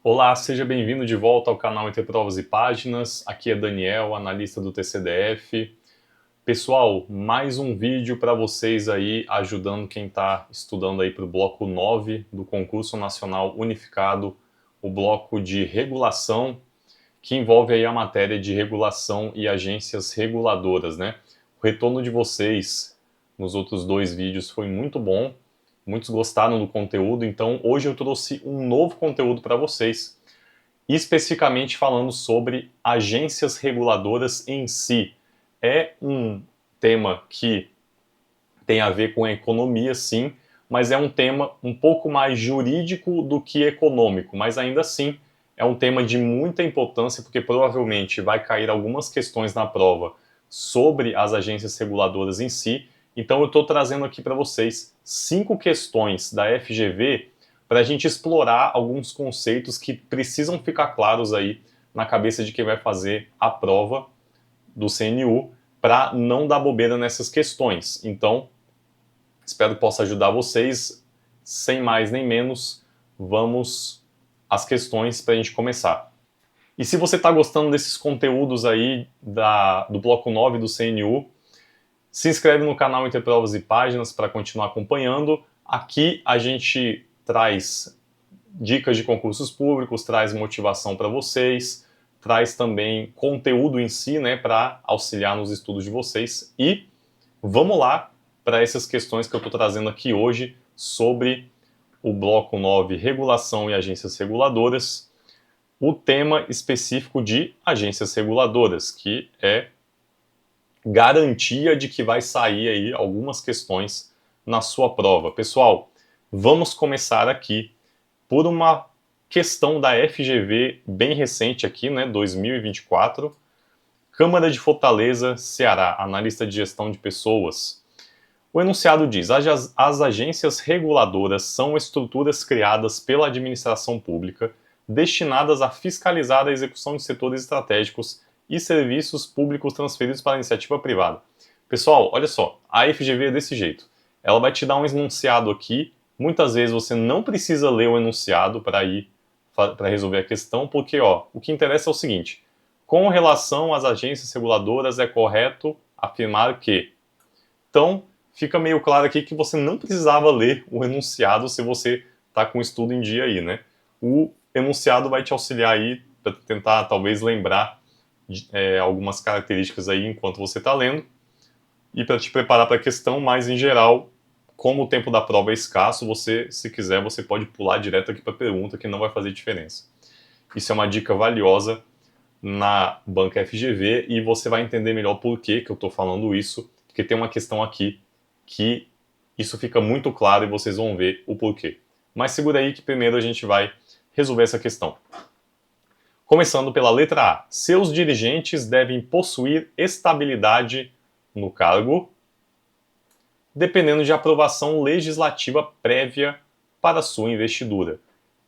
Olá, seja bem-vindo de volta ao canal Entre Provas e Páginas. Aqui é Daniel, analista do TCDF. Pessoal, mais um vídeo para vocês aí, ajudando quem está estudando aí para o bloco 9 do Concurso Nacional Unificado, o bloco de regulação, que envolve aí a matéria de regulação e agências reguladoras, né? O retorno de vocês nos outros dois vídeos foi muito bom. Muitos gostaram do conteúdo, então hoje eu trouxe um novo conteúdo para vocês, especificamente falando sobre agências reguladoras em si. É um tema que tem a ver com a economia, sim, mas é um tema um pouco mais jurídico do que econômico, mas ainda assim é um tema de muita importância, porque provavelmente vai cair algumas questões na prova sobre as agências reguladoras em si. Então eu estou trazendo aqui para vocês 5 questões da FGV para a gente explorar alguns conceitos que precisam ficar claros aí na cabeça de quem vai fazer a prova do CNU para não dar bobeira nessas questões. Então, espero que possa ajudar vocês. Sem mais nem menos, vamos às questões para a gente começar. E se você está gostando desses conteúdos aí do bloco 9 do CNU, se inscreve no canal Entre Provas e Páginas para continuar acompanhando. Aqui a gente traz dicas de concursos públicos, traz motivação para vocês, traz também conteúdo em si, né, para auxiliar nos estudos de vocês. E vamos lá para essas questões que eu estou trazendo aqui hoje sobre o bloco 9, regulação e agências reguladoras. O tema específico de agências reguladoras, que é garantia de que vai sair aí algumas questões na sua prova. Pessoal, vamos começar aqui por uma questão da FGV bem recente aqui, né, 2024. Câmara de Fortaleza, Ceará, analista de gestão de pessoas. O enunciado diz: as agências reguladoras são estruturas criadas pela administração pública destinadas a fiscalizar a execução de setores estratégicos e serviços públicos transferidos para a iniciativa privada. Pessoal, olha só, a FGV é desse jeito. Ela vai te dar um enunciado aqui. Muitas vezes você não precisa ler o enunciado para resolver a questão, porque o que interessa é o seguinte: com relação às agências reguladoras, é correto afirmar que. Então, fica meio claro aqui que você não precisava ler o enunciado se você está com o estudo em dia aí, né? O enunciado vai te auxiliar aí para tentar, talvez, lembrar algumas características aí enquanto você está lendo e para te preparar para a questão, mas em geral, como o tempo da prova é escasso, você, se quiser, você pode pular direto aqui para a pergunta, que não vai fazer diferença. Isso é uma dica valiosa na banca FGV e você vai entender melhor por que eu estou falando isso, porque tem uma questão aqui que isso fica muito claro e vocês vão ver o porquê. Mas segura aí que primeiro a gente vai resolver essa questão. Começando pela letra A. Seus dirigentes devem possuir estabilidade no cargo, dependendo de aprovação legislativa prévia para sua investidura.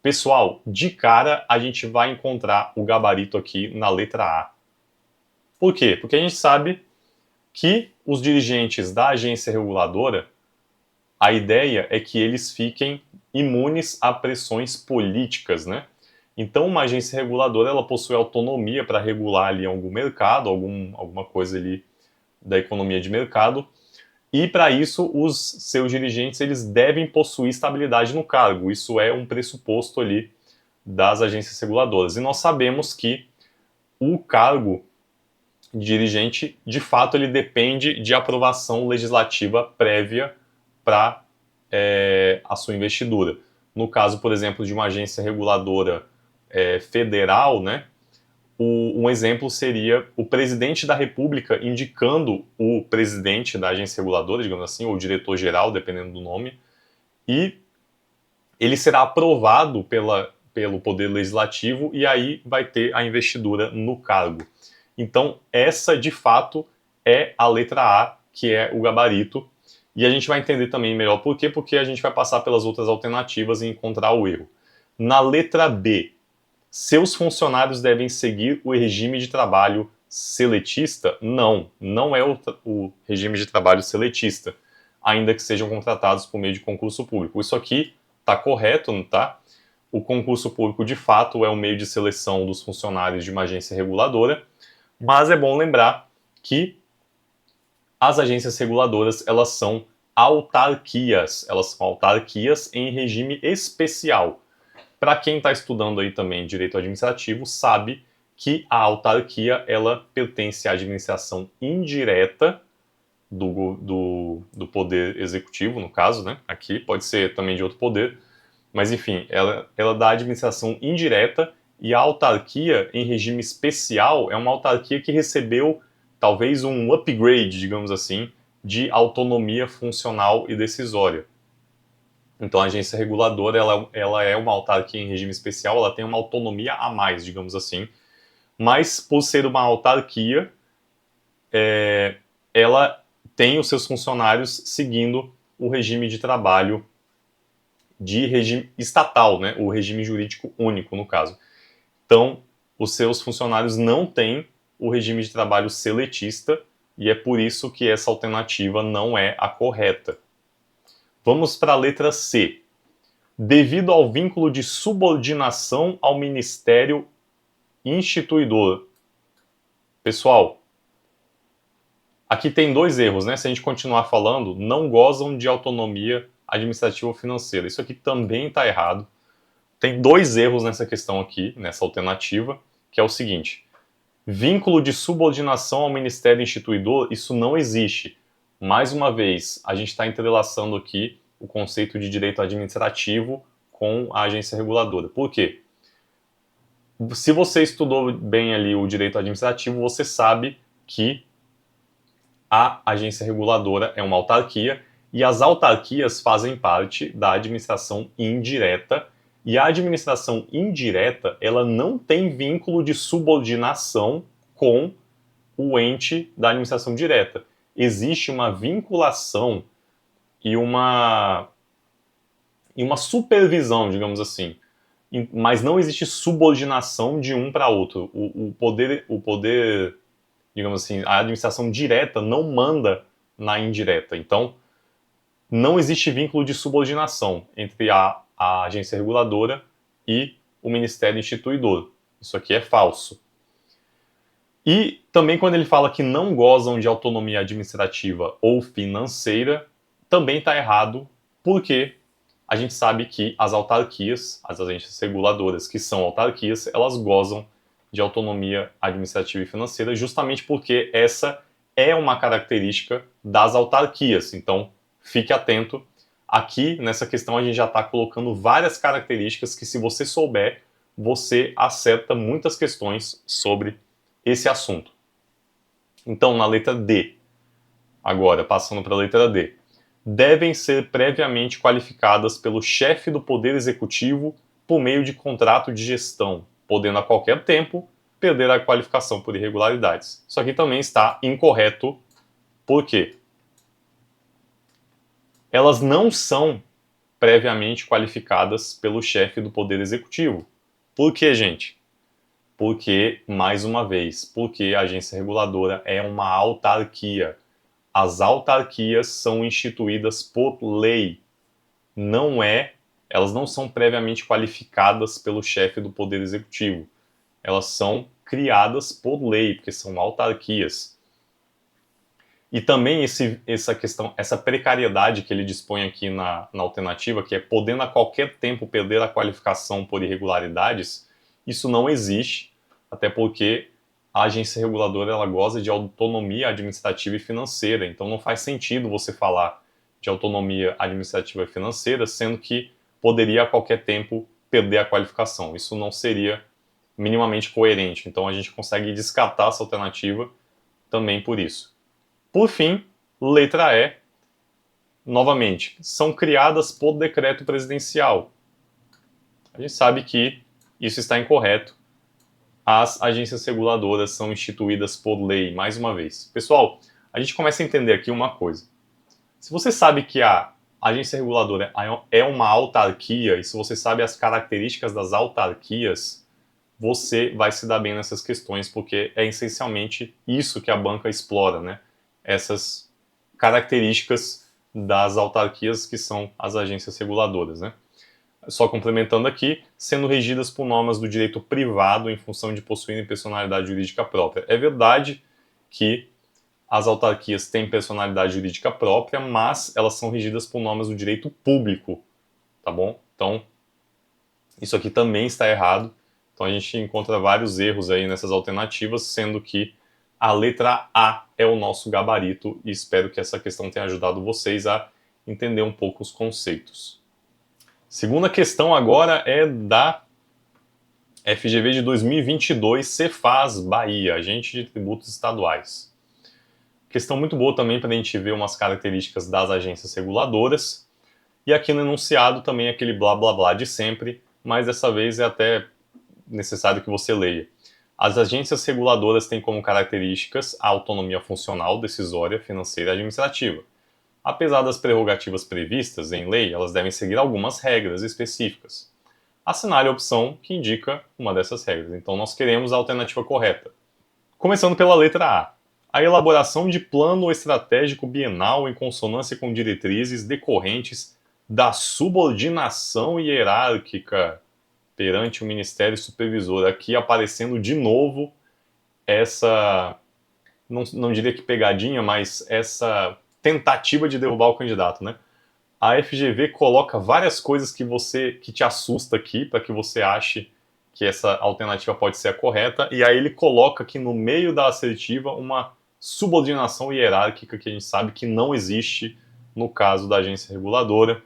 Pessoal, de cara a gente vai encontrar o gabarito aqui na letra A. Por quê? Porque a gente sabe que os dirigentes da agência reguladora, a ideia é que eles fiquem imunes a pressões políticas, né? Então, uma agência reguladora, ela possui autonomia para regular ali algum mercado, alguma coisa ali da economia de mercado, e para isso os seus dirigentes eles devem possuir estabilidade no cargo. Isso é um pressuposto ali das agências reguladoras. E nós sabemos que o cargo de dirigente, de fato, ele depende de aprovação legislativa prévia para a sua investidura. No caso, por exemplo, de uma agência reguladora federal, né, um exemplo seria o presidente da República indicando o presidente da agência reguladora, digamos assim, ou o diretor-geral, dependendo do nome, e ele será aprovado pelo Poder Legislativo e aí vai ter a investidura no cargo. Então, essa, de fato, é a letra A, que é o gabarito, e a gente vai entender também melhor por quê, porque a gente vai passar pelas outras alternativas e encontrar o erro. Na letra B, seus funcionários devem seguir o regime de trabalho seletista? Não, não é o regime de trabalho seletista, ainda que sejam contratados por meio de concurso público. Isso aqui está correto, não tá? o concurso público de fato é o meio de seleção dos funcionários de uma agência reguladora, mas é bom lembrar que as agências reguladoras, elas são autarquias em regime especial. Para quem está estudando aí também direito administrativo, sabe que a autarquia, ela pertence à administração indireta do poder executivo, no caso, né? Aqui pode ser também de outro poder, mas enfim, ela dá administração indireta, e a autarquia em regime especial é uma autarquia que recebeu talvez um upgrade, digamos assim, de autonomia funcional e decisória. Então a agência reguladora, ela é uma autarquia em regime especial, ela tem uma autonomia a mais, digamos assim, mas por ser uma autarquia, ela tem os seus funcionários seguindo o regime de trabalho de regime estatal, né? O regime jurídico único, no caso. Então, os seus funcionários não têm o regime de trabalho seletista, e é por isso que essa alternativa não é a correta. Vamos para a letra C. Devido ao vínculo de subordinação ao Ministério instituidor. Pessoal, aqui tem dois erros, né? Se a gente continuar falando, não gozam de autonomia administrativa ou financeira. Isso aqui também está errado. Tem dois erros nessa questão aqui, nessa alternativa, que é o seguinte: vínculo de subordinação ao Ministério instituidor, isso não existe. Mais uma vez, a gente está entrelaçando aqui o conceito de direito administrativo com a agência reguladora. Por quê? Se você estudou bem ali o direito administrativo, você sabe que a agência reguladora é uma autarquia, e as autarquias fazem parte da administração indireta, e a administração indireta, ela não tem vínculo de subordinação com o ente da administração direta. Existe uma vinculação e uma supervisão, digamos assim, mas não existe subordinação de um para outro. O poder, digamos assim, a administração direta não manda na indireta. Então, não existe vínculo de subordinação entre a agência reguladora e o Ministério instituidor. Isso aqui é falso. E também quando ele fala que não gozam de autonomia administrativa ou financeira, também está errado, porque a gente sabe que as autarquias, as agências reguladoras que são autarquias, elas gozam de autonomia administrativa e financeira, justamente porque essa é uma característica das autarquias. Então, fique atento. Aqui, nessa questão, a gente já está colocando várias características que, se você souber, você acerta muitas questões sobre esse assunto. Então, na letra D, agora, passando para a letra D, devem ser previamente qualificadas pelo chefe do Poder Executivo por meio de contrato de gestão, podendo a qualquer tempo perder a qualificação por irregularidades. Isso aqui também está incorreto. Por quê? Elas não são previamente qualificadas pelo chefe do Poder Executivo. Por quê, gente? Porque, mais uma vez, porque a agência reguladora é uma autarquia. As autarquias são instituídas por lei. Elas não são previamente qualificadas pelo chefe do Poder Executivo. Elas são criadas por lei, porque são autarquias. E também essa precariedade que ele dispõe aqui na alternativa, que é podendo a qualquer tempo perder a qualificação por irregularidades, isso não existe, até porque a agência reguladora, ela goza de autonomia administrativa e financeira, então não faz sentido você falar de autonomia administrativa e financeira, sendo que poderia a qualquer tempo perder a qualificação. Isso não seria minimamente coerente, então a gente consegue descartar essa alternativa também por isso. Por fim, letra E, novamente, são criadas por decreto presidencial. A gente sabe que isso está incorreto. As agências reguladoras são instituídas por lei, mais uma vez. Pessoal, a gente começa a entender aqui uma coisa. Se você sabe que a agência reguladora é uma autarquia, e se você sabe as características das autarquias, você vai se dar bem nessas questões, porque é essencialmente isso que a banca explora, né? Essas características das autarquias que são as agências reguladoras, né? Só complementando aqui, sendo regidas por normas do direito privado em função de possuírem personalidade jurídica própria. É verdade que as autarquias têm personalidade jurídica própria, mas elas são regidas por normas do direito público, tá bom? Então, isso aqui também está errado. Então a gente encontra vários erros aí nessas alternativas, sendo que a letra A é o nosso gabarito, e espero que essa questão tenha ajudado vocês a entender um pouco os conceitos. Segunda questão agora é da FGV de 2022, Cefaz Bahia, Agente de Tributos Estaduais. Questão muito boa também para a gente ver umas características das agências reguladoras. E aqui no enunciado também aquele blá blá blá de sempre, mas dessa vez é até necessário que você leia. As agências reguladoras têm como características a autonomia funcional, decisória, financeira e administrativa. Apesar das prerrogativas previstas em lei, elas devem seguir algumas regras específicas. Assinale a opção que indica uma dessas regras. Então nós queremos a alternativa correta. Começando pela letra A. A elaboração de plano estratégico bienal em consonância com diretrizes decorrentes da subordinação hierárquica perante o Ministério Supervisor. Aqui aparecendo de novo essa, não diria que pegadinha, mas essa tentativa de derrubar o candidato, né? A FGV coloca várias coisas que te assusta aqui, para que você ache que essa alternativa pode ser a correta, e aí ele coloca aqui no meio da assertiva uma subordinação hierárquica que a gente sabe que não existe no caso da agência reguladora.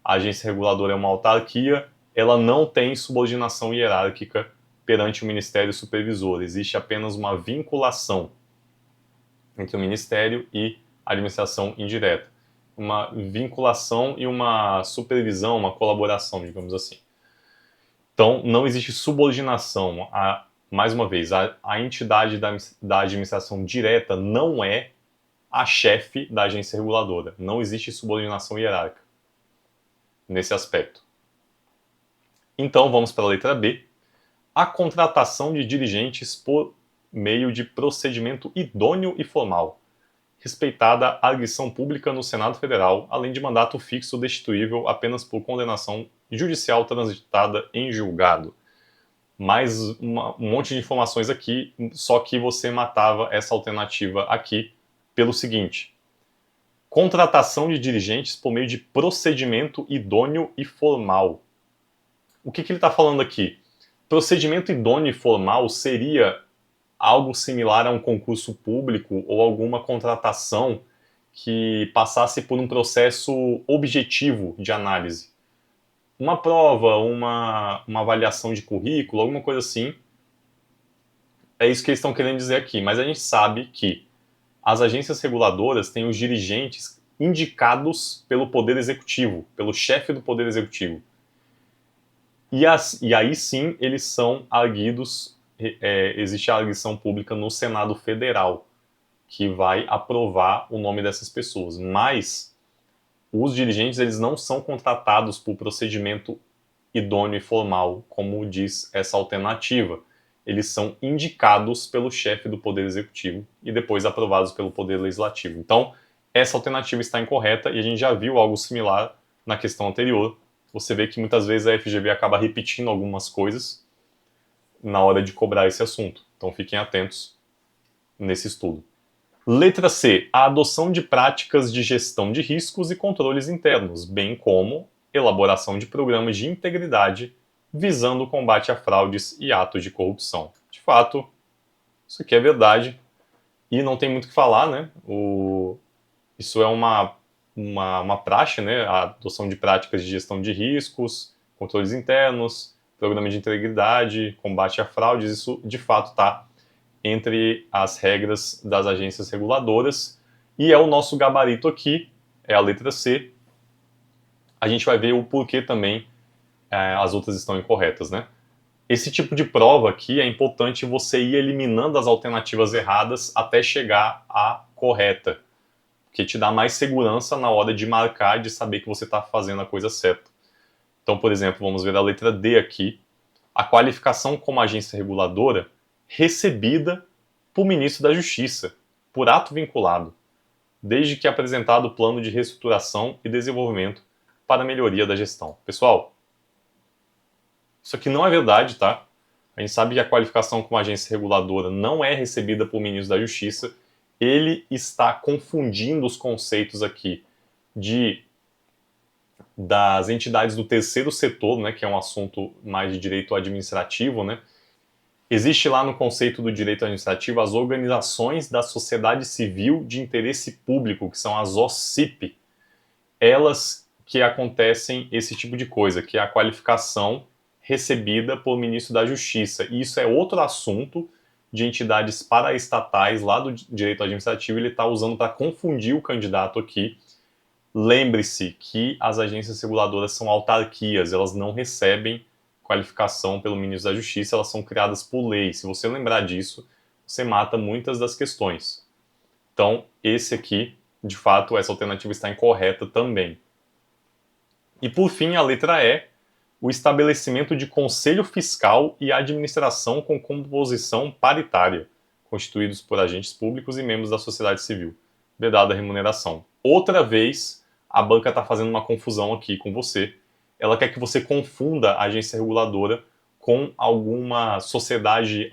A agência reguladora é uma autarquia, ela não tem subordinação hierárquica perante o Ministério Supervisor. Existe apenas uma vinculação entre o Ministério e a administração indireta. Uma vinculação e uma supervisão, uma colaboração, digamos assim. Então, não existe subordinação. Mais uma vez, a entidade da administração direta não é a chefe da agência reguladora. Não existe subordinação hierárquica nesse aspecto. Então, vamos para a letra B. A contratação de dirigentes por meio de procedimento idôneo e formal, respeitada a arguição pública no Senado Federal, além de mandato fixo destituível apenas por condenação judicial transitada em julgado. Mais um monte de informações aqui, só que você matava essa alternativa aqui pelo seguinte: contratação de dirigentes por meio de procedimento idôneo e formal. O que ele está falando aqui? Procedimento idôneo e formal seria algo similar a um concurso público ou alguma contratação que passasse por um processo objetivo de análise. Uma prova, uma avaliação de currículo, alguma coisa assim. É isso que eles estão querendo dizer aqui. Mas a gente sabe que as agências reguladoras têm os dirigentes indicados pelo Poder Executivo, pelo chefe do Poder Executivo. E aí sim eles são arguidos, existe a arguição pública no Senado Federal, que vai aprovar o nome dessas pessoas. Mas os dirigentes eles não são contratados por procedimento idôneo e formal, como diz essa alternativa. Eles são indicados pelo chefe do Poder Executivo e depois aprovados pelo Poder Legislativo. Então, essa alternativa está incorreta e a gente já viu algo similar na questão anterior. Você vê que muitas vezes a FGV acaba repetindo algumas coisas na hora de cobrar esse assunto. Então fiquem atentos nesse estudo. Letra C. A adoção de práticas de gestão de riscos e controles internos, bem como elaboração de programas de integridade visando o combate a fraudes e atos de corrupção. De fato, isso aqui é verdade e não tem muito o que falar, né? Isso é uma praxe, né? A adoção de práticas de gestão de riscos, controles internos, programa de integridade, combate a fraudes, isso de fato está entre as regras das agências reguladoras e é o nosso gabarito aqui, é a letra C. A gente vai ver o porquê também as outras estão incorretas, né? Esse tipo de prova aqui é importante você ir eliminando as alternativas erradas até chegar à correta, porque te dá mais segurança na hora de marcar, de saber que você está fazendo a coisa certa. Então, por exemplo, vamos ver a letra D aqui. A qualificação como agência reguladora recebida por ministro da Justiça, por ato vinculado, desde que apresentado o plano de reestruturação e desenvolvimento para a melhoria da gestão. Pessoal, Isso aqui não é verdade, tá? A gente sabe que a qualificação como agência reguladora não é recebida por ministro da Justiça. Ele está confundindo os conceitos aqui das entidades do terceiro setor, né, que é um assunto mais de direito administrativo, né? Existe lá no conceito do direito administrativo as organizações da sociedade civil de interesse público, que são as OCIP. Elas que acontecem esse tipo de coisa, que é a qualificação recebida por ministro da Justiça. E isso é outro assunto de entidades paraestatais lá do direito administrativo, ele está usando para confundir o candidato aqui. Lembre-se que as agências reguladoras são autarquias, elas não recebem qualificação pelo ministro da Justiça, elas são criadas por lei. Se você lembrar disso, você mata muitas das questões. Então, esse aqui, de fato, essa alternativa está incorreta também. E por fim, a letra E, o estabelecimento de conselho fiscal e administração com composição paritária, constituídos por agentes públicos e membros da sociedade civil, vedada a remuneração. Outra vez, a banca está fazendo uma confusão aqui com você. Ela quer que você confunda a agência reguladora com alguma sociedade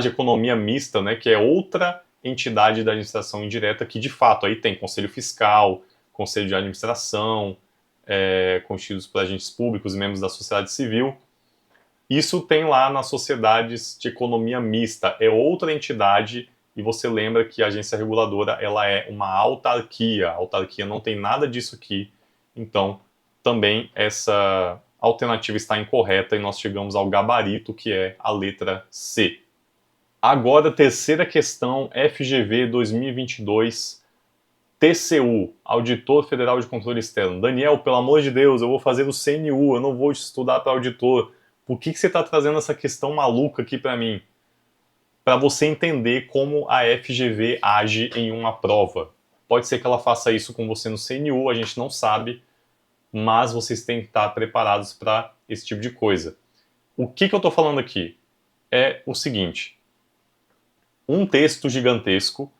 de economia mista, né, que é outra entidade da administração indireta que, de fato, aí tem conselho fiscal, conselho de administração, constituídos por agentes públicos e membros da sociedade civil. Isso tem lá nas sociedades de economia mista, é outra entidade, e você lembra que a agência reguladora ela é uma autarquia. A autarquia não tem nada disso aqui, então também essa alternativa está incorreta e nós chegamos ao gabarito, que é a letra C. Agora, terceira questão, FGV 2022, TCU, Auditor Federal de Controle Externo. Daniel, pelo amor de Deus, eu vou fazer o CNU, eu não vou estudar para auditor. Por que você está trazendo essa questão maluca aqui para mim? Para você entender como a FGV age em uma prova. Pode ser que ela faça isso com você no CNU, a gente não sabe, mas vocês têm que estar preparados para esse tipo de coisa. O que eu estou falando aqui? É o seguinte: um texto gigantesco,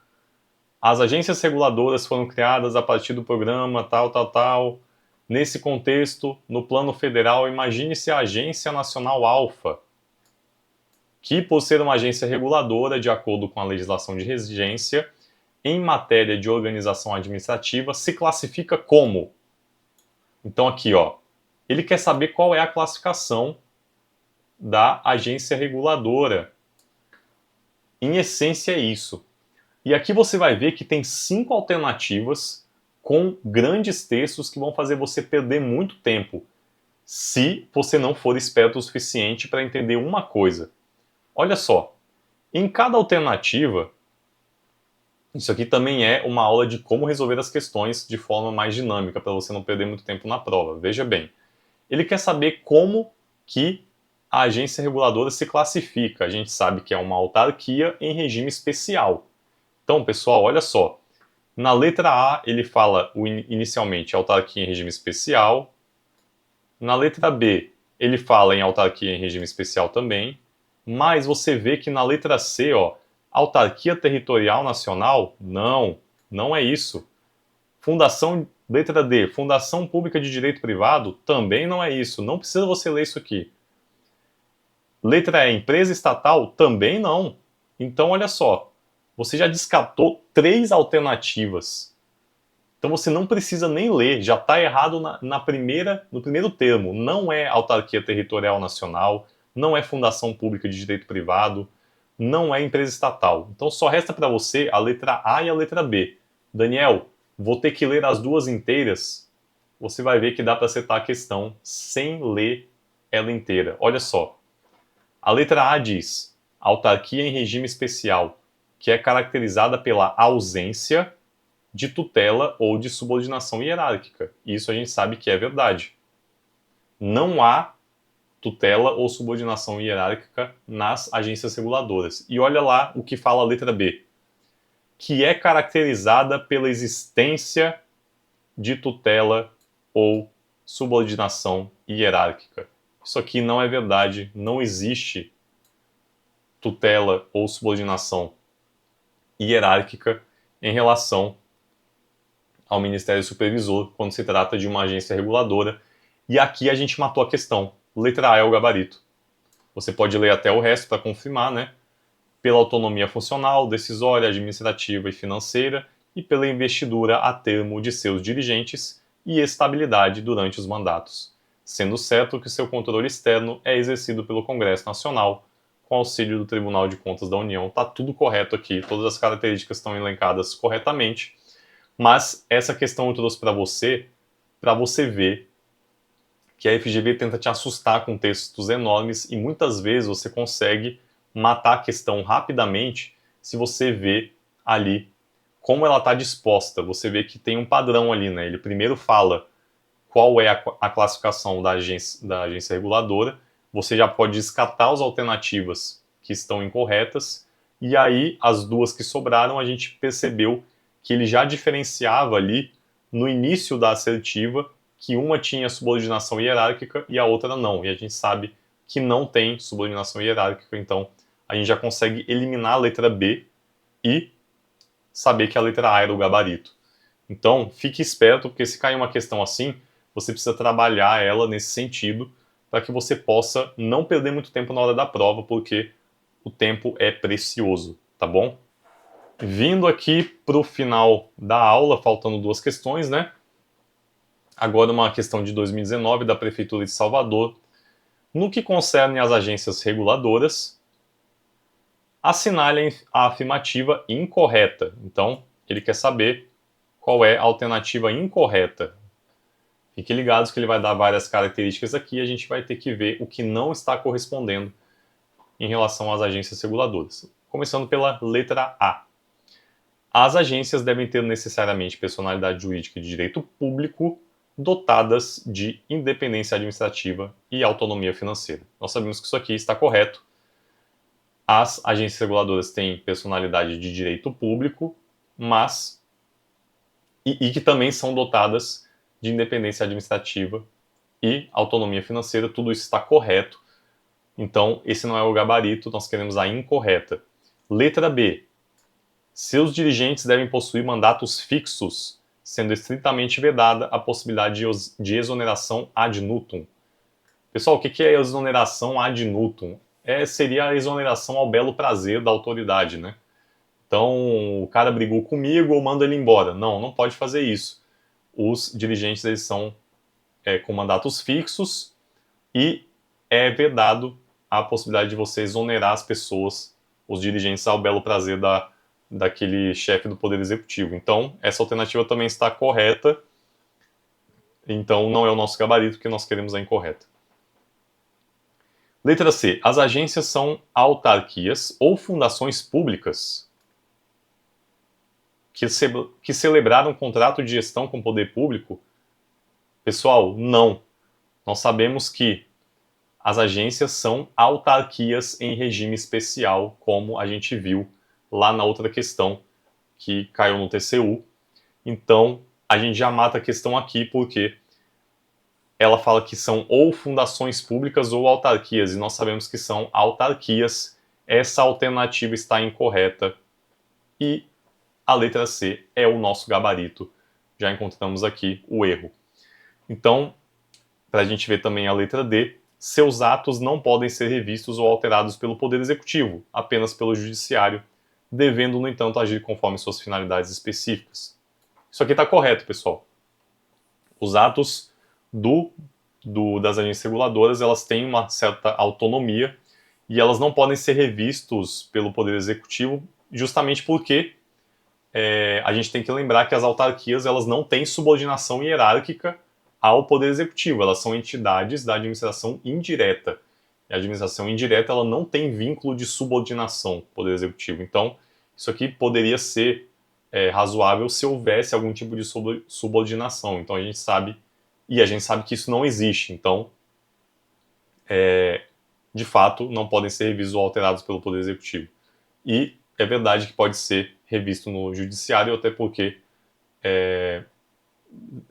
as agências reguladoras foram criadas a partir do programa tal. Nesse contexto, no plano federal, imagine-se a Agência Nacional Alfa, que, por ser uma agência reguladora, de acordo com a legislação de regência, em matéria de organização administrativa, se classifica como. Então aqui, ó, ele quer saber qual é a classificação da agência reguladora. Em essência é isso. E aqui você vai ver que tem 5 alternativas com grandes textos que vão fazer você perder muito tempo, se você não for esperto o suficiente para entender uma coisa. Olha só, em cada alternativa, isso aqui também é uma aula de como resolver as questões de forma mais dinâmica, para você não perder muito tempo na prova. Veja bem, ele quer saber como que a agência reguladora se classifica. A gente sabe que é uma autarquia em regime especial. Então, pessoal, olha só. Na letra A, ele fala inicialmente autarquia em regime especial. Na letra B, ele fala em autarquia em regime especial também. Mas você vê que na letra C, ó, autarquia territorial nacional, não é isso. Letra D, fundação pública de direito privado, também não é isso. Não precisa você ler isso aqui. Letra E, empresa estatal, também não. Então, olha só, você já descartou 3 alternativas. Então você não precisa nem ler, já está errado no primeiro termo. Não é autarquia territorial nacional, não é fundação pública de direito privado, não é empresa estatal. Então só resta para você a letra A e a letra B. Daniel, vou ter que ler as duas inteiras? Você vai ver que dá para acertar a questão sem ler ela inteira. Olha só. A letra A diz: autarquia em regime especial, que é caracterizada pela ausência de tutela ou de subordinação hierárquica. Isso a gente sabe que é verdade. Não há tutela ou subordinação hierárquica nas agências reguladoras. E olha lá o que fala a letra B, que é caracterizada pela existência de tutela ou subordinação hierárquica. Isso aqui não é verdade, não existe tutela ou subordinação hierárquica em relação ao Ministério Supervisor quando se trata de uma agência reguladora. E aqui a gente matou a questão. Letra A é o gabarito. Você pode ler até o resto para confirmar, né? Pela autonomia funcional, decisória, administrativa e financeira e pela investidura a termo de seus dirigentes e estabilidade durante os mandatos, sendo certo que seu controle externo é exercido pelo Congresso Nacional, com auxílio do Tribunal de Contas da União. Está tudo correto aqui, todas as características estão elencadas corretamente, mas essa questão eu trouxe para você ver que a FGV tenta te assustar com textos enormes e muitas vezes você consegue matar a questão rapidamente se você vê ali como ela está disposta. Você vê que tem um padrão ali, né? Ele primeiro fala qual é a classificação da agência reguladora, você já pode descartar as alternativas que estão incorretas, e aí as duas que sobraram a gente percebeu que ele já diferenciava ali no início da assertiva que uma tinha subordinação hierárquica e a outra não. E a gente sabe que não tem subordinação hierárquica, então a gente já consegue eliminar a letra B e saber que a letra A era o gabarito. Então, fique esperto, porque se cair uma questão assim, você precisa trabalhar ela nesse sentido para que você possa não perder muito tempo na hora da prova, porque o tempo é precioso, tá bom? Vindo aqui para o final da aula, faltando duas questões, né? Agora uma questão de 2019 da Prefeitura de Salvador. No que concerne às agências reguladoras, assinalem a afirmativa incorreta. Então, ele quer saber qual é a alternativa incorreta. Fiquem ligados que ele vai dar várias características aqui e a gente vai ter que ver o que não está correspondendo em relação às agências reguladoras. Começando pela letra A. As agências devem ter necessariamente personalidade jurídica de direito público dotadas de independência administrativa e autonomia financeira. Nós sabemos que isso aqui está correto. As agências reguladoras têm personalidade de direito público, mas e que também são dotadas de independência administrativa e autonomia financeira, tudo isso está correto. Então, esse não é o gabarito, nós queremos a incorreta. Letra B. Seus dirigentes devem possuir mandatos fixos, sendo estritamente vedada a possibilidade de exoneração ad nutum. Pessoal, o que é exoneração ad nutum? Seria a exoneração ao belo prazer da autoridade, né? Então, o cara brigou comigo, eu mando ele embora. Não, não pode fazer isso. Os dirigentes eles são com mandatos fixos e é vedado a possibilidade de você exonerar as pessoas, os dirigentes, ao belo prazer daquele chefe do Poder Executivo. Então, essa alternativa também está correta. Então, não é o nosso gabarito, que nós queremos a incorreta. Letra C. As agências são autarquias ou fundações públicas que celebraram um contrato de gestão com o poder público? Pessoal, não. Nós sabemos que as agências são autarquias em regime especial, como a gente viu lá na outra questão que caiu no TCU. Então, a gente já mata a questão aqui porque ela fala que são ou fundações públicas ou autarquias, e nós sabemos que são autarquias. Essa alternativa está incorreta e a letra C é o nosso gabarito. Já encontramos aqui o erro. Então, para a gente ver também a letra D, seus atos não podem ser revistos ou alterados pelo Poder Executivo, apenas pelo Judiciário, devendo, no entanto, agir conforme suas finalidades específicas. Isso aqui está correto, pessoal. Os atos das agências reguladoras, elas têm uma certa autonomia e elas não podem ser revistos pelo Poder Executivo justamente porque a gente tem que lembrar que as autarquias elas não têm subordinação hierárquica ao Poder Executivo, elas são entidades da administração indireta. E a administração indireta ela não tem vínculo de subordinação ao Poder Executivo. Então, isso aqui poderia ser razoável se houvesse algum tipo de subordinação. Então, a gente sabe que isso não existe. Então, de fato, não podem ser revistos ou alterados pelo Poder Executivo. E é verdade que pode ser revisto no Judiciário, até porque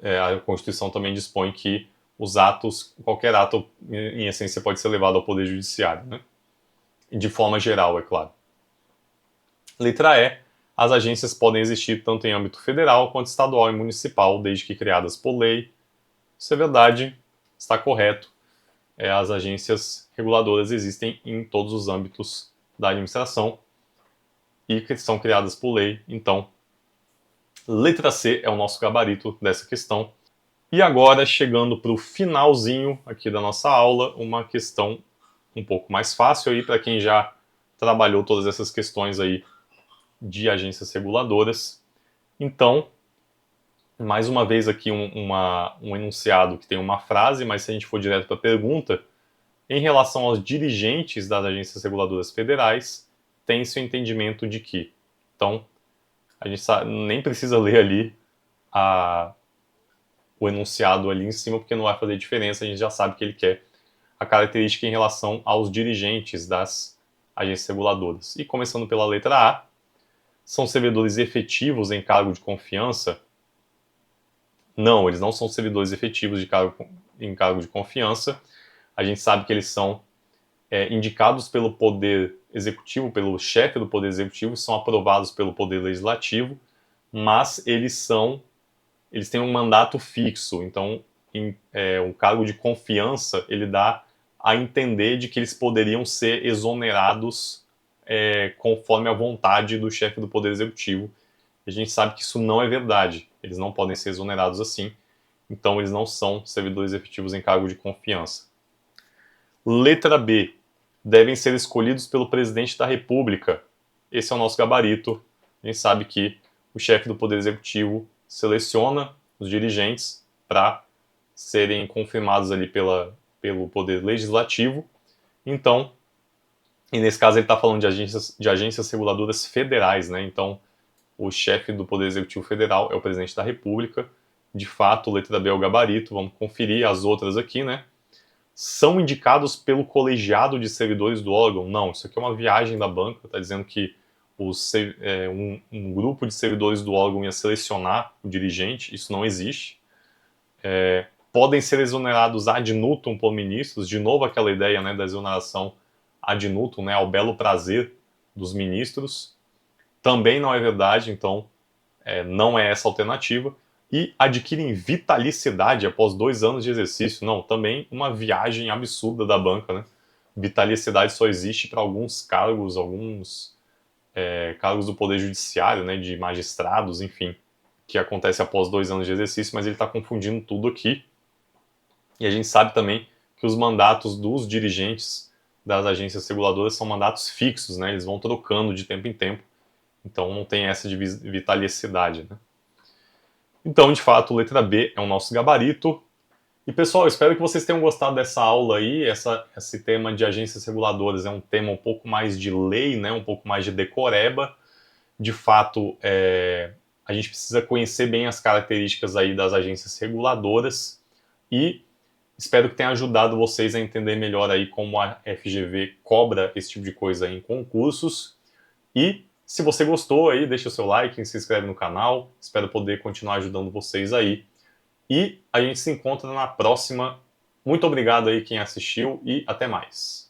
a Constituição também dispõe que qualquer ato, em essência, pode ser levado ao Poder Judiciário, né? De forma geral, é claro. Letra E. As agências podem existir tanto em âmbito federal quanto estadual e municipal, desde que criadas por lei. Isso é verdade. está correto. As agências reguladoras existem em todos os âmbitos da administração e que são criadas por lei. Então, letra C é o nosso gabarito dessa questão. E agora, chegando para o finalzinho aqui da nossa aula, uma questão um pouco mais fácil aí para quem já trabalhou todas essas questões aí de agências reguladoras. Então, mais uma vez aqui um enunciado que tem uma frase, mas se a gente for direto para a pergunta, em relação aos dirigentes das agências reguladoras federais, tem-se o entendimento de que. Então, a gente nem precisa ler ali o enunciado ali em cima, porque não vai fazer diferença, a gente já sabe que ele quer a característica em relação aos dirigentes das agências reguladoras. E começando pela letra A, são servidores efetivos em cargo de confiança? Não, eles não são servidores efetivos em cargo de confiança. A gente sabe que eles são indicados pelo Poder Executivo, pelo chefe do Poder Executivo, são aprovados pelo Poder Legislativo, mas eles têm um mandato fixo. Então, o cargo de confiança, ele dá a entender de que eles poderiam ser exonerados conforme a vontade do chefe do Poder Executivo. A gente sabe que isso não é verdade. Eles não podem ser exonerados assim. Então, eles não são servidores efetivos em cargo de confiança. Letra B. Devem ser escolhidos pelo presidente da República. Esse é o nosso gabarito. A gente sabe que o chefe do Poder Executivo seleciona os dirigentes para serem confirmados ali pelo Poder Legislativo. Então, e nesse caso ele está falando de agências reguladoras federais, né? Então, o chefe do Poder Executivo Federal é o presidente da República. De fato, letra B é o gabarito. Vamos conferir as outras aqui, né? São indicados pelo colegiado de servidores do órgão? Não, isso aqui é uma viagem da banca. Está dizendo que um grupo de servidores do órgão ia selecionar o dirigente. Isso não existe. Podem ser exonerados ad nutum por ministros. De novo aquela ideia, né, da exoneração ad nutum, né, ao belo prazer dos ministros. Também não é verdade, então não é essa a alternativa. E adquirem vitalicidade após 2 anos de exercício. Não, também uma viagem absurda da banca, né? Vitalicidade só existe para alguns cargos, cargos do Poder Judiciário, né, de magistrados, enfim, que acontece após 2 anos de exercício, mas ele está confundindo tudo aqui. E a gente sabe também que os mandatos dos dirigentes das agências reguladoras são mandatos fixos, né? Eles vão trocando de tempo em tempo. Então não tem essa de vitalicidade, né? Então, de fato, letra B é o nosso gabarito. E pessoal, espero que vocês tenham gostado dessa aula aí. Esse tema de agências reguladoras é um tema um pouco mais de lei, né? Um pouco mais de decoreba. De fato, a gente precisa conhecer bem as características aí das agências reguladoras e espero que tenha ajudado vocês a entender melhor aí como a FGV cobra esse tipo de coisa em concursos. E se você gostou aí, deixa o seu like, se inscreve no canal. Espero poder continuar ajudando vocês aí. E a gente se encontra na próxima. Muito obrigado aí quem assistiu e até mais.